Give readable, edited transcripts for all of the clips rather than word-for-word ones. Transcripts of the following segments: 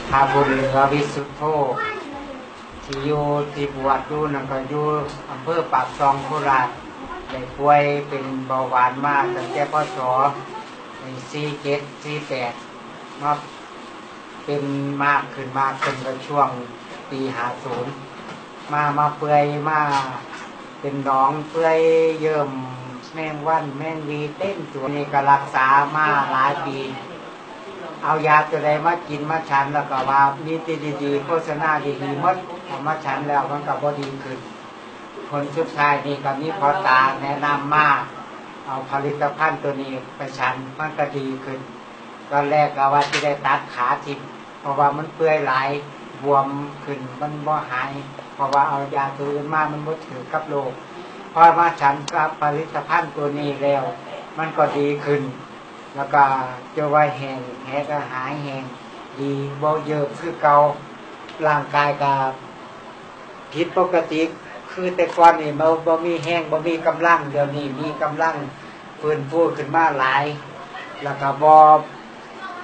พาบุญเหลือวิสุทโธที่อยู่ที่บวชอยู่นั่นก็อยู่อำเภอปากซองโคราชได้ป่วยเป็นเบาหวานมากตั้งแต่พ.ศ. 47-48มาเป็นมากขึ้นก็ช่วงปี50มาเปื่อยมาเป็นหนองเปื่อยเยิ่มแมงวันแมงวีเต้นตัวนี้ก็รักษามาหลายปีเอายาตัวใดมากินมาฉันแล้วก็ว่ามีตีดีๆโฆษณาดีๆหมดเอามาฉันแล้วมันก็บ่ดีขึ้นคนสุดท้ายนี่ก็มีพ่อตาแนะนำมาเอาผลิตภัณฑ์ตัวนี้ไปฉันมันก็ดีขึ้นตอนแรกก็ว่าจะได้ตัดขาทิ้งเพราะว่ามันเปื่อยหลายบวมขึ้นมันบ่หายเพราะว่าเอายาตัวอื่นมามันบ่ถือกับโรคพอมาฉันกับผลิตภัณฑ์ตัวนี้แล้วมันก็ดีขึ้นแล้วก็จะว่าแห้งแผลก็หายแห้งดีบ่เยอะคือเก่าร่างกายก็ผิดปกติคือแต่ก่อนนี่บ่มีแห้งบ่มีกำลังเดี๋ยวนี้มีกำลังฟื้นฟูขึ้นมาหลายแล้วก็บ่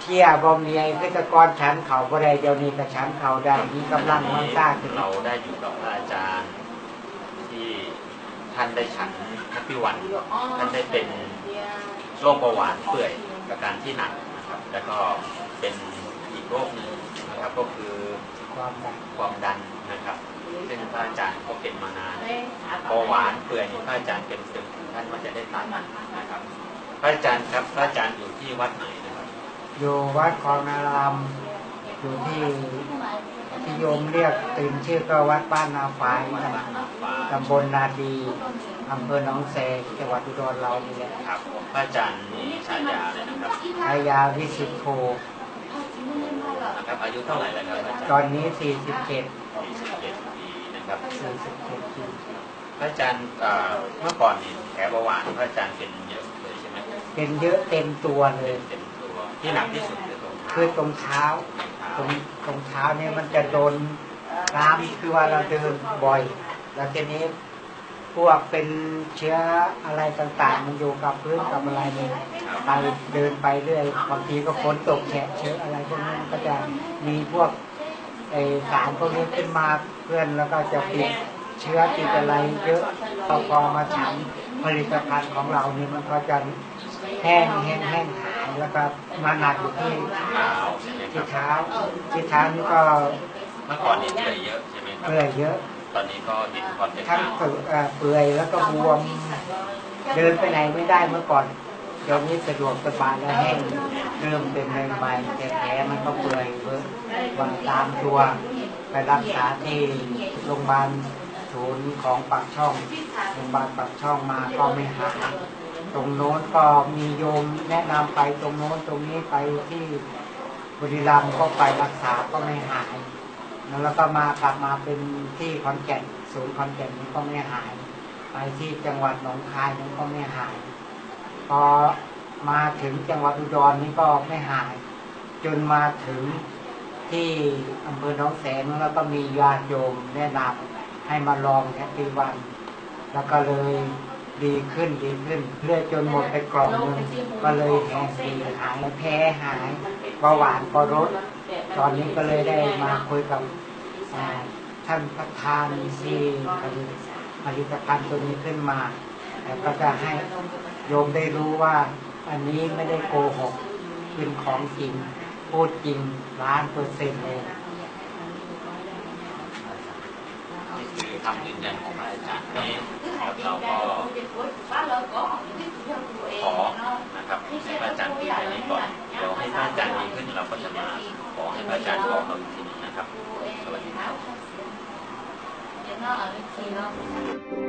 เที่ยบ่มีไอ้คือแต่ก่อนฉันเขาบ่ได้เดี๋ยวนี้ก็ฉันเขาได้มีกำลังมันสร้างขึ้นเราได้อยู่กับอาจารย์ที่ท่านได้ฉันนักพิวันท่านได้เป็นโรคเบาหวานเปื่อยอาการที่หนักนะครับแล้วก็เป็นอีกโรคหนึ่งนะครับก็คือความดันนะครับซึ่งพระอาจารย์ก็เป็นมานานเบาหวานเปื่อยพระอาจารย์เป็นถึงท่านว่าจะได้ตัดนะครับพระอาจารย์ครับพระอาจารย์อยู่ที่วัดไหนนะครับอยู่วัดคลองนารามอยู่ที่โยมเรียกตื่นชื่อก็วัดบ้านนาฝายตำบลนาดีอำเภอหนองแสงจังหวัดอุดรเรานี่แหละครับพระอาจารย์มีฉายาเลยนะครับฉายาวิสุทโธนะครับอายุเท่าไหร่แล้วครับอาจารย์ตอนนี้47 ปีนะครับ47 ปีพระอาจารย์เมื่อก่อนนี่แผลเบาหวานพระอาจารย์เป็นเยอะเลยใช่ไหมเป็นเยอะเต็มตัวเลยเต็มตัวที่หนักที่สุดคือตรงเท้าตรงเท้าเนี่ยมันจะโดนน้ำคือว่าเราเดินบ่อยแล้วทีนี้พวกเป็นเชื้ออะไรต่างๆมันอยู่กับพื้นกับอะไรเนี่ยไปเดินไปเรื่อยบางทีก็ฝนตกแฉะเชื้ออะไรพวกนี้ก็จะมีพวกสารพวกนี้ขึ้นมาเพื่อนแล้วก็จะติดเชื้อติดอะไรเยอะพอมาฉันผลิตภัณฑ์ของเรานี่มันก็จะแห้งหายแล้วก็มาหนักอยู่ที่เท้านี่ก็เมื่อก่อนนี่เปื่อยเยอะใช่ไหมครับเปื่อยเยอะตอนนี้ก็เห็นความแตกต่างทั้งเปื่อยแล้วก็บวมเดินไปไหนไม่ได้เมื่อก่อนเดี๋ยวนี้สะดวกสบายแล้วแห้งเริ่มเป็นใหม่ๆแต่แผลมันก็เปื่อยเยอะวันตามตัวไปรักษาที่โรงพยาบาลศูนย์ของปากช่องโรงพยาบาลปากช่องมาก็ไม่หายตรงโน้นก็มีโยมแนะนำไปตรงโน้นตรงนี้ไปที่บุรีรัมย์ก็ไปรักษาก็ไม่หายแล้วก็กลับมาเป็นที่ขอนแก่นศูนย์ขอนแก่นนี้ก็ไม่หายไปที่จังหวัดหนองคายนี้ก็ไม่หายพอมาถึงจังหวัดอุดรนี่ก็ไม่หายจนมาถึงที่อำเภอหนองแสงแล้วก็มีญาติโยมแนะนำให้มาลองแอปพลิวันแล้วก็เลยดีขึ้นเรื่อยจนหมดไปกล่องนึงก็เลยแห้งดีหายแพ้หายเบาหวานก็ลดตอนนี้ก็เลยได้มาคุยกับท่านประธานที่ผลิตภัณฑ์ตัวนี้ขึ้นมาแล้วก็จะให้โยมได้รู้ว่าอันนี้ไม่ได้โกหกเป็นของจริงพูดจริง100%เลยคือคำยืนยันของพระอาจารย์นี้เราก็ขอนะครับให้พระอาจารย์พิจารณาก่อนเดี๋ยวให้พระอาจารย์ดีขึ้นเราก็จะมาขอให้พระอาจารย์บอกเราอีกทีนึงนะครับสวัสดีครับ